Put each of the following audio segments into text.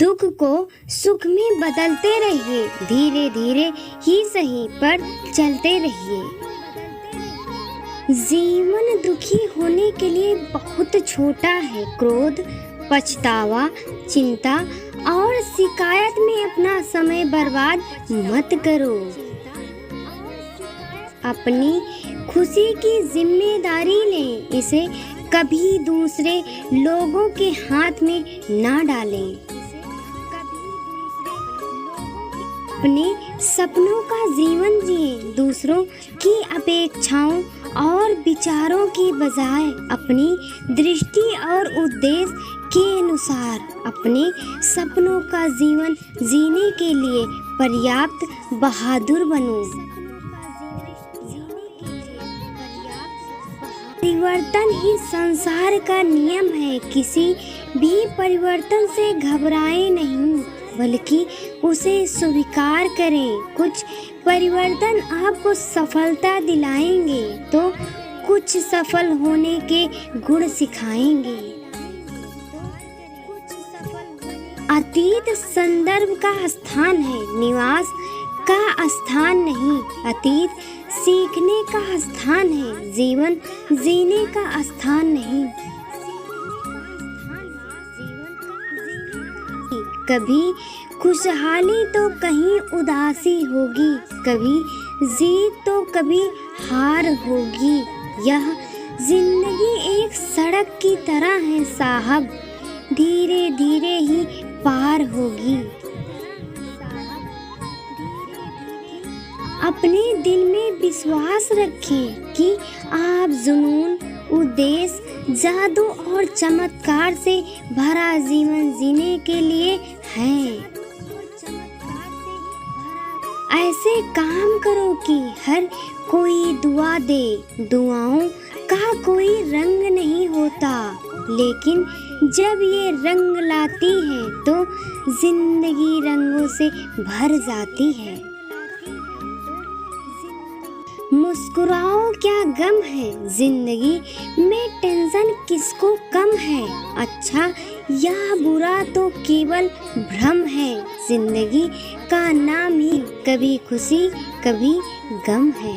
दुख को सुख में बदलते रहिए, धीरे धीरे ही सही पर चलते रहिए। जीवन दुखी होने के लिए बहुत छोटा है। क्रोध, पछतावा, चिंता और शिकायत में अपना समय बर्बाद मत करो। अपनी खुशी की जिम्मेदारी लें, इसे कभी दूसरे लोगों के हाथ में ना डालें। अपने सपनों का जीवन जिएं, दूसरों की अपेक्षाओं और विचारों की बजाय अपनी दृष्टि और उद्देश्य के अनुसार अपने सपनों का जीवन जीने के लिए पर्याप्त बहादुर बनो। परिवर्तन ही संसार का नियम है। किसी भी परिवर्तन से घबराएं नहीं, बल्कि उसे स्वीकार करें। कुछ परिवर्तन आपको सफलता दिलाएंगे तो कुछ सफल होने के गुण सिखाएंगे। अतीत संदर्भ का स्थान है, निवास का स्थान नहीं। अतीत सीखने का स्थान है, जीवन जीने का स्थान नहीं। कभी खुशहाली तो कहीं उदासी होगी, कभी जीत तो कभी हार होगी। यह जिंदगी एक सड़क की तरह है साहब, धीरे धीरे ही पार होगी। अपने दिल में विश्वास रखें कि आप जुनून, उद्देश्य, जादू और चमत्कार से भरा जीवन जीने के लिए हैं। ऐसे काम करो कि हर कोई दुआ दे। दुआओं का कोई रंग नहीं होता, लेकिन जब ये रंग लाती है तो जिंदगी रंगों से भर जाती है। मुस्कुराओ, क्या गम है, जिंदगी में टेंशन किसको कम है। अच्छा या बुरा तो केवल भ्रम है, जिंदगी का नाम ही कभी खुशी कभी गम है।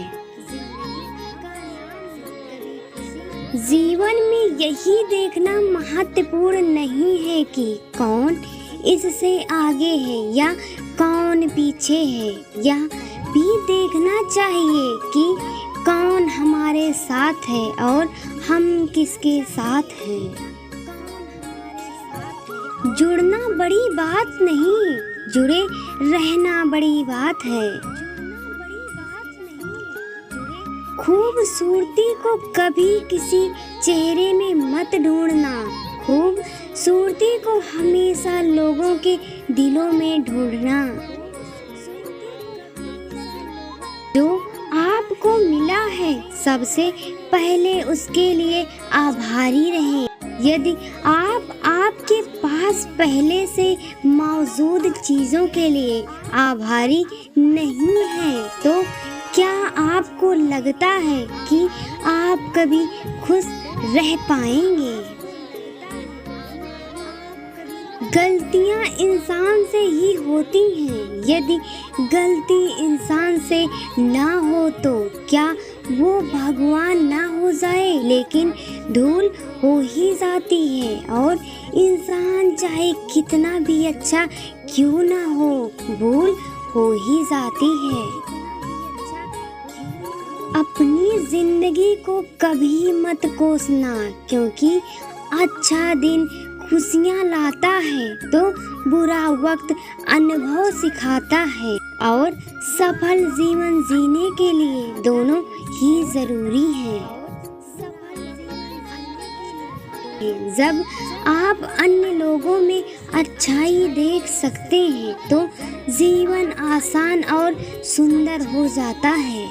जीवन में यही देखना महत्वपूर्ण नहीं है कि कौन इससे आगे है या कौन पीछे है, यह भी देखना चाहिए कि कौन हमारे साथ है और हम किसके साथ हैं। जुड़ना बड़ी बात नहीं, जुड़े रहना बड़ी बात है। खूबसूरती को कभी किसी चेहरे में मत ढूंढना, खूबसूरती को हमेशा लोगों के दिलों में ढूंढना। जो आपको मिला है सबसे पहले उसके लिए आभारी रहें। यदि आप आपके पास पहले से मौजूद चीजों के लिए आभारी नहीं हैं, तो क्या आपको लगता है कि आप कभी खुश रह पाएंगे? गलतियां इंसान से ही होती हैं। यदि गलती इंसान से ना हो तो क्या वो भगवान ना हो जाए? लेकिन धूल हो ही जाती है और इंसान चाहे कितना भी अच्छा क्यों ना हो, भूल हो ही जाती है। अपनी जिंदगी को कभी मत कोसना, क्योंकि अच्छा दिन खुशियाँ लाता है तो बुरा वक्त अनुभव सिखाता है, और सफल जीवन जीने के लिए दोनों ही जरूरी हैं। जब आप अन्य लोगों में अच्छाई देख सकते हैं तो जीवन आसान और सुंदर हो जाता है।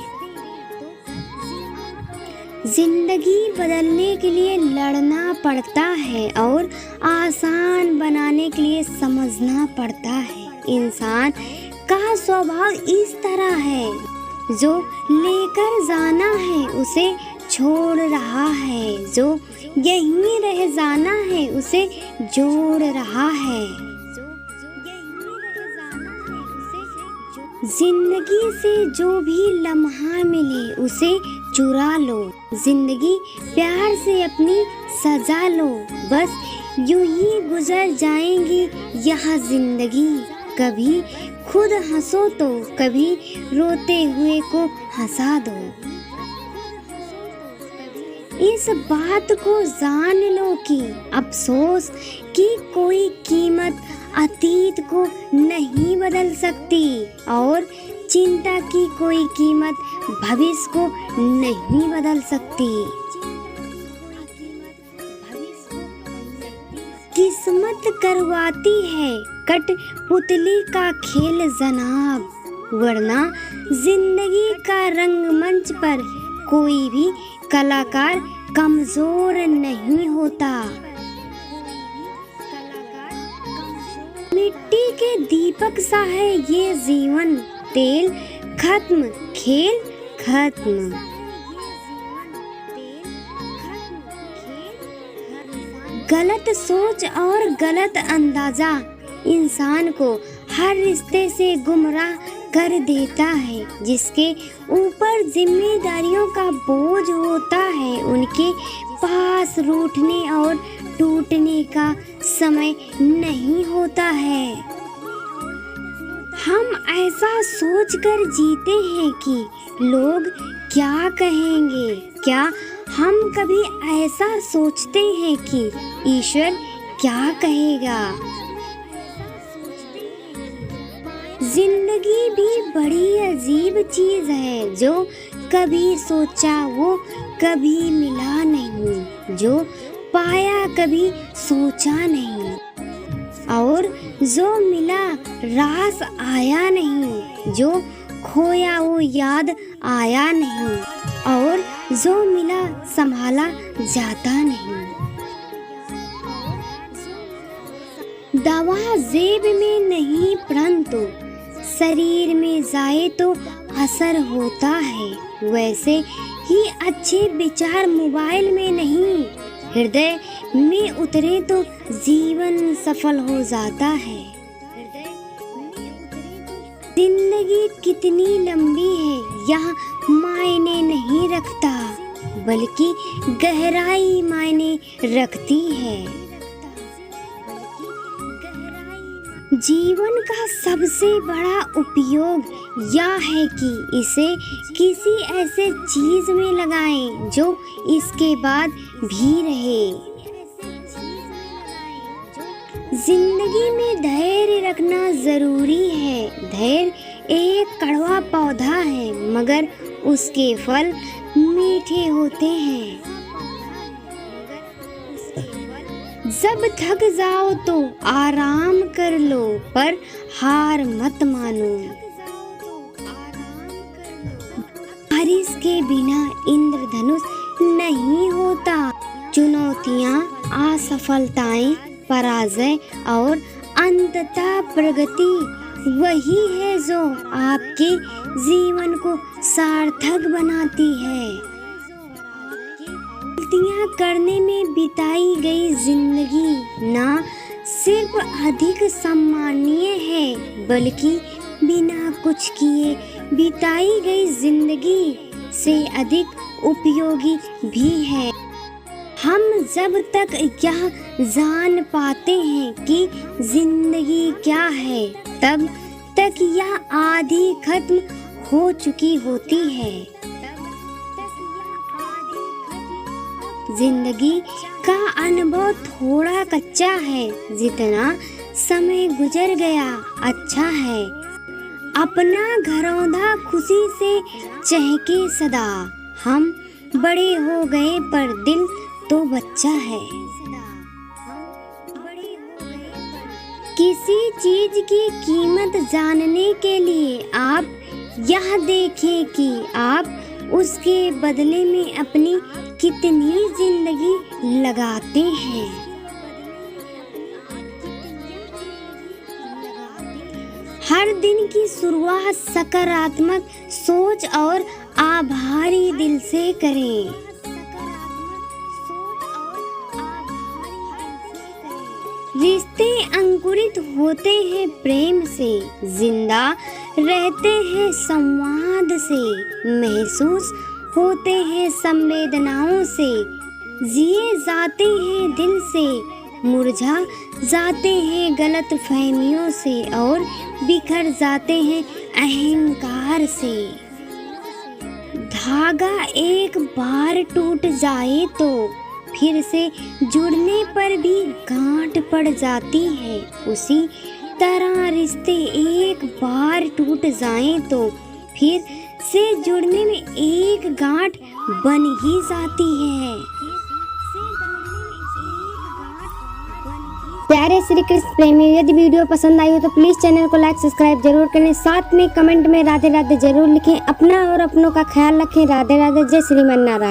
जिंदगी बदलने के लिए लड़ना पड़ता है और आसान बनाने के लिए समझना पड़ता है। इंसान का स्वभाव इस तरह है, जो लेकर जाना है उसे छोड़ रहा है, जो यहीं रह जाना है उसे जोड़ रहा है। जिंदगी से जो भी लम्हा मिले उसे चुरा लो, जिंदगी प्यार से अपनी सजा लो, बस यूं ही गुजर जाएंगी यह जिंदगी। कभी खुद हंसो तो कभी रोते हुए को हंसा दो। इस बात को जान लो कि अफसोस की कोई कीमत अतीत को नहीं बदल सकती और चिंता की कोई कीमत भविष्य को नहीं बदल सकती। किस्मत करवाती है कठपुतली का खेल जनाब, वरना जिंदगी का रंगमंच पर कोई भी कलाकार कमजोर नहीं होता। मिट्टी के दीपक सा है ये जीवन, तेल खत्म खेल खत्म। गलत सोच और गलत अंदाजा इंसान को हर रिश्ते से गुमराह कर देता है। जिसके ऊपर जिम्मेदारियों का बोझ होता है उनके पास रूठने और टूटने का समय नहीं होता है। हम ऐसा सोचकर जीते हैं कि लोग क्या कहेंगे, क्या हम कभी ऐसा सोचते हैं कि ईश्वर क्या कहेगा। जिंदगी भी बड़ी अजीब चीज है, जो कभी सोचा वो कभी मिला नहीं, जो पाया कभी सोचा नहीं, और जो मिला रास आया नहीं, जो खोया वो याद आया नहीं, और जो मिला संभाला जाता नहीं। दवा जेब में नहीं परंतु शरीर में जाए तो असर होता है, वैसे ही अच्छे विचार मोबाइल में नहीं हृदय में उतरे तो जीवन सफल हो जाता है। जिंदगी कितनी लंबी है यह मायने नहीं रखता, बल्कि गहराई मायने रखती है। जीवन का सबसे बड़ा उपयोग यह है कि इसे किसी ऐसे चीज में लगाएं जो इसके बाद भी रहे। जिंदगी में धैर्य रखना जरूरी है। धैर्य एक कड़वा पौधा है मगर उसके फल मीठे होते हैं। जब थक जाओ तो आराम कर लो, पर हार मत मानो। बारिश के बिना इंद्रधनुष नहीं होता। चुनौतियाँ, असफलताएं, पराजय और अंततः प्रगति वही है जो आपके जीवन को सार्थक बनाती है। गलतियाँ करने में बिताई गई जिंदगी ना सिर्फ अधिक सम्मानीय है, बल्कि बिना कुछ किए बिताई गई जिंदगी से अधिक उपयोगी भी है। हम जब तक यह जान पाते हैं कि जिंदगी क्या है, तब तक यह आधी खत्म हो चुकी होती है। जिंदगी का अनुभव थोड़ा कच्चा है, जितना समय गुजर गया अच्छा है। अपना घरौंदा खुशी से चहके सदा, हम बड़े हो गए पर दिल तो बच्चा है। किसी चीज की कीमत जानने के लिए आप यह देखें कि आप उसके बदले में अपनी कितनी जिंदगी लगाते हैं। हर दिन की शुरुआत सकारात्मक सोच और आभारी दिल से करें। रिश्ते अंकुरित होते हैं प्रेम से, जिंदा रहते हैं संवाद से, महसूस होते हैं संवेदनाओं से, जिए जाते हैं दिल से, मुरझा जाते हैं गलत फहमियों से और बिखर जाते हैं अहंकार से। धागा एक बार टूट जाए तो फिर से जुड़ने पर भी गांठ पड़ जाती है। उसी तरह रिश्ते एक बार टूट जाएं तो फिर से जुड़ने में एक गांठ बन ही जाती है। प्यारे श्री कृष्ण प्रेमी, यदि वीडियो पसंद आई हो तो प्लीज चैनल को लाइक सब्सक्राइब जरूर करें। साथ में कमेंट में राधे राधे जरूर लिखें। अपना और अपनों का ख्याल रखें। राधे राधे। जय श्रीमन नारायण।